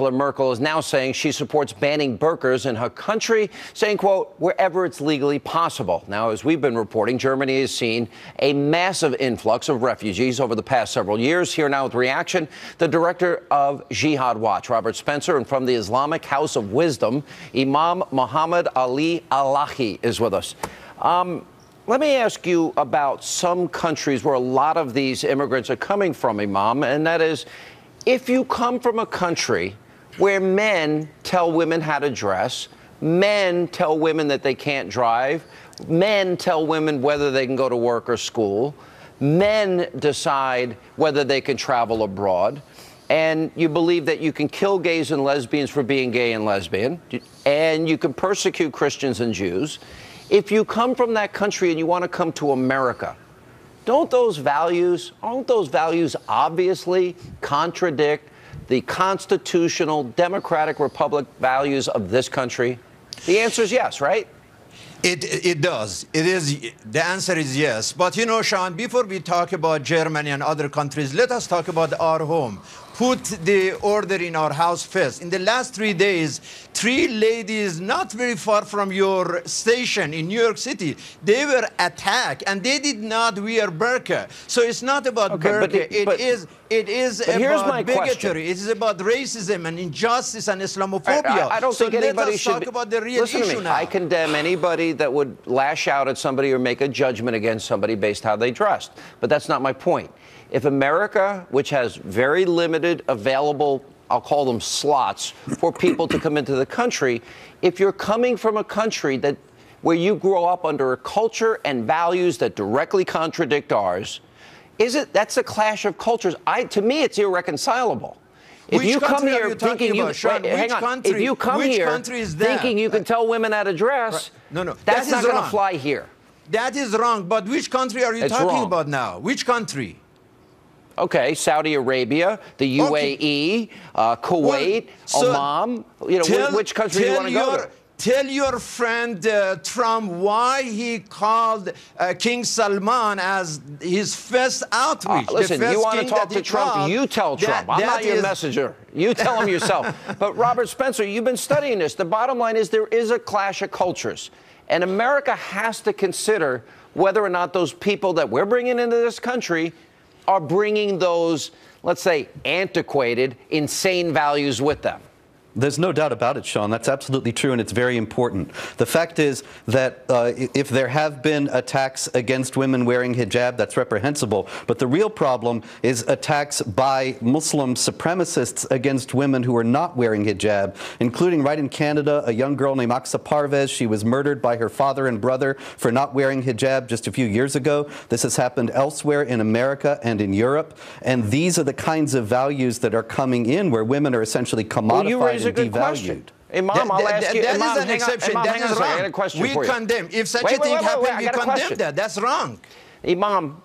Chancellor Merkel is now saying she supports banning burqas in her country, saying, quote, wherever it's legally possible. Now, as we've been reporting, Germany has seen a massive influx of refugees over the past several years. Here now with reaction, the director of Jihad Watch, Robert Spencer, and from the Islamic House of Wisdom, Imam Muhammad Ali Elahi is with us. Let me ask you about some countries where a lot of these immigrants are coming from, Imam, and that is, if you come from a country where men tell women how to dress, men tell women that they can't drive, men tell women whether they can go to work or school, men decide whether they can travel abroad, and you believe that you can kill gays and lesbians for being gay and lesbian, and you can persecute Christians and Jews. If you come from that country and you want to come to America, aren't those values obviously contradict the constitutional democratic republic values of this country? The answer is yes, right? It does. The answer is yes. But you know, Sean, before we talk about Germany and other countries, let us talk about our home. Put the order in our house first. In the last 3 days, 3 ladies not very far from your station in New York City, they were attacked and they did not wear burqa. So it's not about burqa. It is about bigotry. It is about racism and injustice and Islamophobia. I don't think anybody should talk about the real issue now. I condemn anybody that would lash out at somebody or make a judgment against somebody based how they dressed. But that's not my point. If America, which has very limited available, I'll call them slots, for people to come into the country, if you're coming from a country where you grow up under a culture and values that directly contradict ours, that's a clash of cultures. To me, it's irreconcilable. If you come here thinking you can tell women how to dress, that's not going to fly here. That is wrong. But which country are you talking about now? Which country? Okay, Saudi Arabia, the UAE, Kuwait, Oman. You know, which country do you want to go to? Tell your friend Trump why he called King Salman as his first outreach. Listen, you want to talk to Trump, you tell Trump. I'm not your messenger. You tell him yourself. But Robert Spencer, you've been studying this. The bottom line is there is a clash of cultures. And America has to consider whether or not those people that we're bringing into this country are bringing those, let's say, antiquated, insane values with them. There's no doubt about it, Sean. That's absolutely true, and it's very important. The fact is that if there have been attacks against women wearing hijab, that's reprehensible. But the real problem is attacks by Muslim supremacists against women who are not wearing hijab, including right in Canada, a young girl named Aqsa Parvez. She was murdered by her father and brother for not wearing hijab just a few years ago. This has happened elsewhere in America and in Europe. And these are the kinds of values that are coming in where women are essentially commodified and devalued. Imam, I'll ask you. That Imam, is an exception. Imam, that is wrong. I got a question for you. We condemn. If such a thing happened, we condemn that. That's wrong. Imam,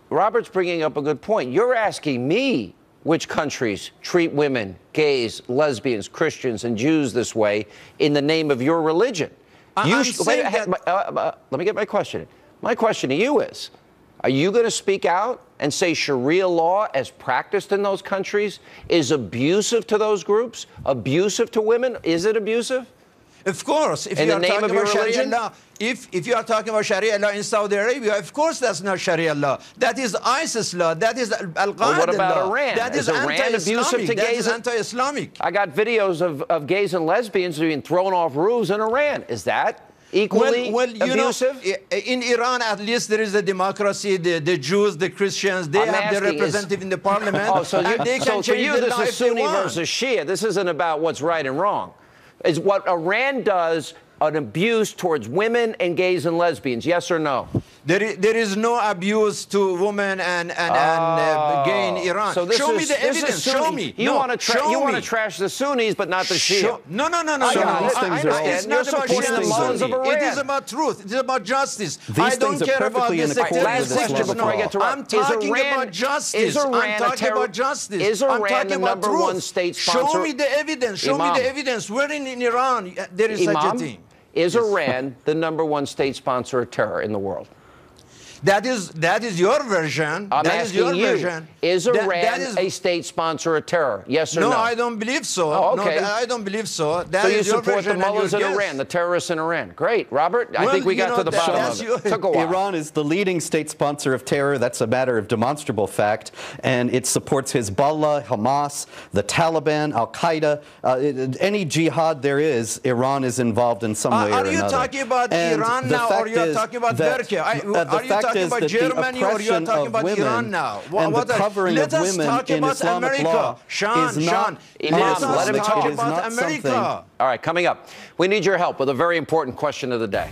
Robert's bringing up a good point. You're asking me which countries treat women, gays, lesbians, Christians, and Jews this way in the name of your religion. Let me get my question. My question to you is, are you going to speak out and say Sharia law as practiced in those countries is abusive to those groups, abusive to women? Is it abusive? Of course. If in you the are name talking of your about Sharia religion? law, if you are talking about Sharia law in Saudi Arabia, of course that's not Sharia law. That is ISIS law. That is Al-Qaeda law. What about Iran? That is Iran abusive to gays? That is anti-Islamic. I got videos of gays and lesbians being thrown off roofs in Iran. Is that equally abusive? You know, in Iran, at least there is a democracy. The Jews, the Christians, they have their representative in the parliament. Oh, so for you, this is Sunni versus versus Shia. This isn't about what's right and wrong. Is what Iran does an abuse towards women and gays and lesbians? Yes or no? There is no abuse to women and gay in Iran. So show me the evidence. Show me. You want to trash the Sunnis, but not the Shia. No. It's not about Shia. It is about truth. It is about justice. I don't care about the sectarianism. I'm talking about justice. I'm talking about justice. Is Iran the number one state sponsor? Show me the evidence. Show me the evidence. Where in Iran there is such a thing? Is Iran the number one state sponsor of terror in the world? That is your version. I'm that asking is your you, version. is Iran that is, a state sponsor of terror? Yes or no? No, I don't believe so. Oh, okay. No, I don't believe so. That so you is your support the version and mullahs in your Iran, the terrorists in Iran. Great. Robert, I Well, think we you got know, to the bottom that's of it. Took a while. Iran is the leading state sponsor of terror. That's a matter of demonstrable fact. And it supports Hezbollah, Hamas, the Taliban, Al-Qaeda. Any jihad there is, Iran is involved in some way or another. Are you talking about Iran now, or you're talking about Burka? Are you talking about Germany, or you're talking about Iran now? And the covering of women in Islamic law is not Imam, let him talk. about America. All right, coming up, we need your help with a very important question of the day.